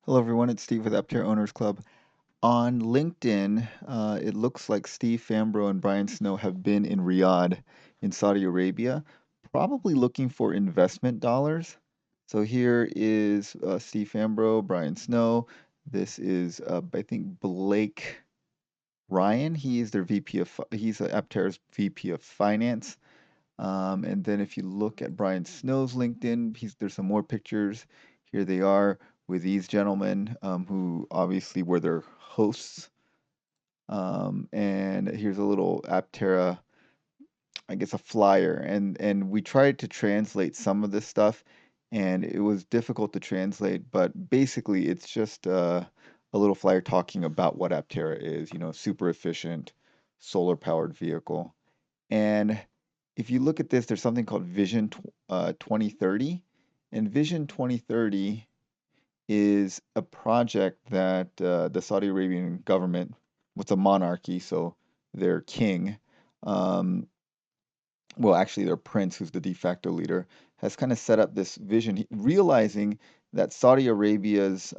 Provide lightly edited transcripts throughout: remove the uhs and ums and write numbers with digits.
Hello, everyone. It's Steve with Aptera Owners Club. On LinkedIn, it looks like Steve Fambro and Brian Snow have been in Riyadh in Saudi Arabia, probably looking for investment dollars. So here is Steve Fambro, Brian Snow. This is, I think, Blake Ryan. He is their VP of, he's Aptera's VP of Finance. And then if you look at Brian Snow's LinkedIn, there's some more pictures. Here they are with these gentlemen who obviously were their hosts. And here's a little Aptera, I guess a flyer. And we tried to translate some of this stuff, and it was difficult to translate. But basically, it's just a little flyer talking about what Aptera is. Super efficient, solar powered vehicle. And if you look at this, there's something called Vision 2030. And Vision 2030 is a project that the Saudi Arabian government, with a monarchy, so their king, um, well, actually their prince, who's the de facto leader, has kind of set up this vision, realizing that Saudi Arabia's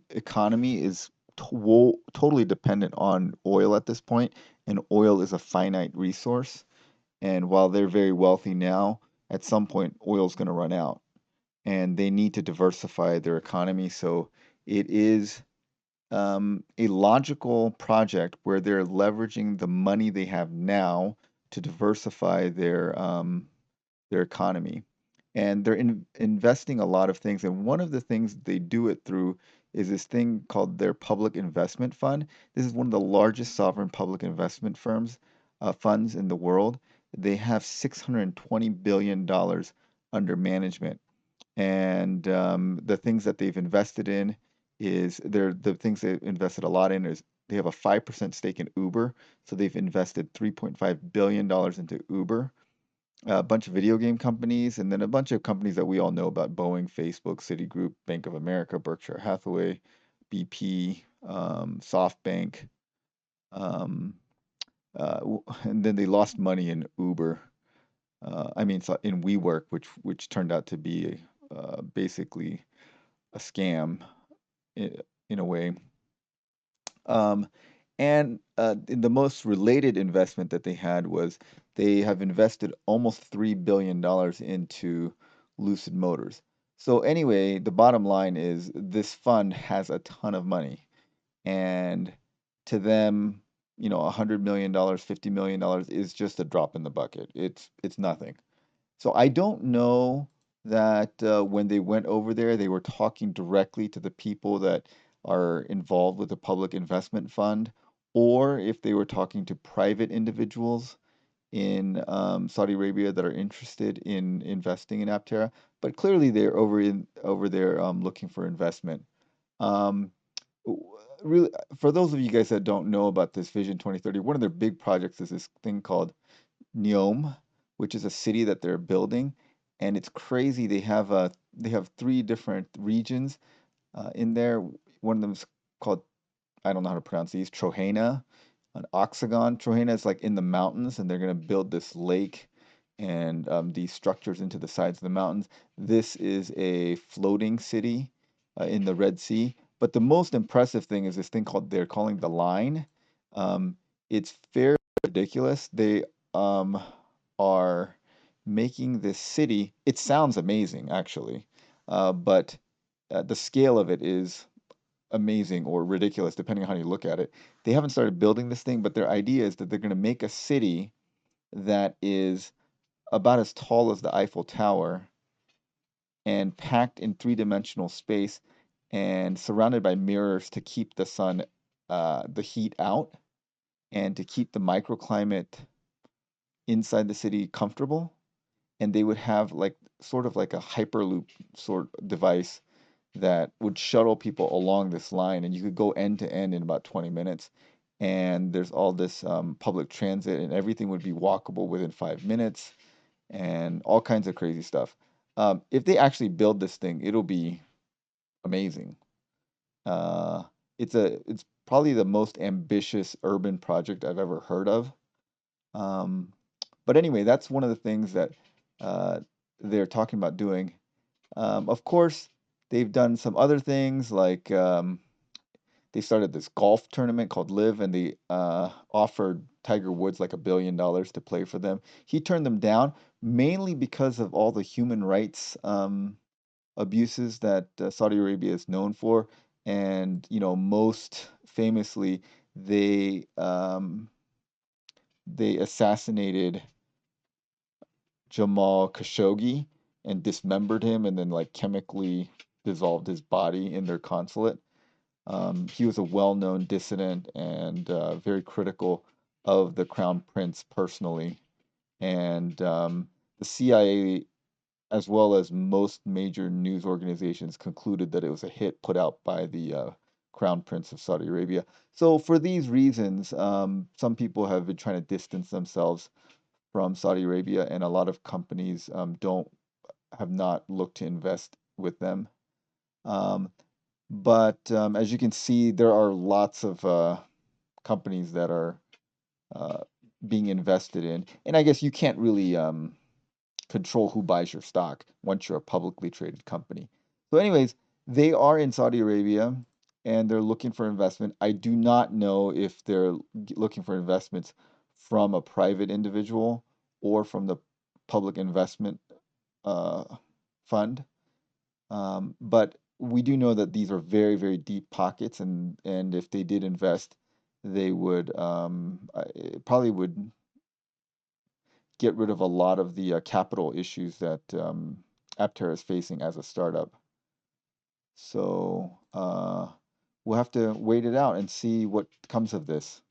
economy is totally dependent on oil at this point, and oil is a finite resource. And while they're very wealthy now, at some point oil's going to run out and they need to diversify their economy. So it is a logical project where they're leveraging the money they have now to diversify their economy. And they're investing a lot of things. And one of the things they do it through is this thing called their public investment fund. This is one of the largest sovereign public investment funds in the world. They have $620 billion under management. And the things that they've invested in the things they've invested a lot in is they have a 5% stake in Uber. So they've invested $3.5 billion into Uber, a bunch of video game companies, and then a bunch of companies that we all know about: Boeing, Facebook, Citigroup, Bank of America, Berkshire Hathaway, BP, SoftBank. Um, and then they lost money in Uber. In WeWork, which turned out to be basically a scam in a way. Um, and the most related investment that they had was they have invested almost $3 billion into Lucid Motors. So anyway, the bottom line is this fund has a ton of money, and to them, $100 million, $50 million is just a drop in the bucket. It's nothing. So I don't know that when they went over there, they were talking directly to the people that are involved with the public investment fund, or if they were talking to private individuals in Saudi Arabia that are interested in investing in Aptera. But clearly, they're over there looking for investment. Um, Really, for those of you guys that don't know about this Vision 2030, one of their big projects is this thing called Neom, which is a city that they're building, and it's crazy. They have three different regions in there. One of them is called, I don't know how to pronounce these, Trohena, an Oxagon. Trohena is like in the mountains, and they're gonna build this lake and these structures into the sides of the mountains. This is a floating city in the Red Sea. But the most impressive thing is this thing called they're calling the line. Um, it's fairly ridiculous. They um, are making this city. It sounds amazing, actually, but the scale of it is amazing or ridiculous, depending on how you look at it. They haven't started building this thing, but their idea is that they're going to make a city that is about as tall as the Eiffel Tower and packed in three-dimensional space and surrounded by mirrors to keep the heat out and to keep the microclimate inside the city comfortable. And they would have like sort of like a hyperloop sort device that would shuttle people along this line, and you could go end to end in about 20 minutes. And there's all this public transit, and everything would be walkable within 5 minutes, and all kinds of crazy stuff. If they actually build this thing, it'll be amazing. Uh, it's probably the most ambitious urban project I've ever heard of. Um, but anyway, that's one of the things that uh, they're talking about doing. Of course, They've done some other things like they started this golf tournament called Live, and they offered Tiger Woods like $1 billion to play for them. He turned them down mainly because of all the human rights abuses that Saudi Arabia is known for, and most famously, they assassinated Jamal Khashoggi and dismembered him, and then like chemically dissolved his body in their consulate. He was a well-known dissident and very critical of the Crown Prince personally. And the CIA, as well as most major news organizations, concluded that it was a hit put out by the Crown Prince of Saudi Arabia. So, for these reasons, some people have been trying to distance themselves from Saudi Arabia, and a lot of companies don't have not looked to invest with them. Um, but as you can see, there are lots of companies that are uh, being invested in. And I guess you can't really control who buys your stock once you're a publicly traded company. So, anyways, they are in Saudi Arabia and they're looking for investment. I do not know if they're looking for investments from a private individual or from the public investment uh, fund. But we do know that these are very, very deep pockets, and if they did invest, they would probably would get rid of a lot of the capital issues that Aptera is facing as a startup. So we'll have to wait it out and see what comes of this.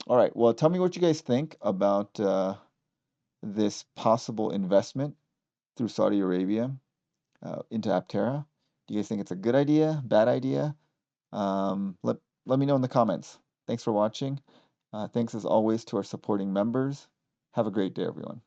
All right. Well, tell me what you guys think about this possible investment through Saudi Arabia into Aptera. Do you guys think it's a good idea, bad idea? Let me know in the comments. Thanks for watching. Thanks as always to our supporting members. Have a great day, everyone.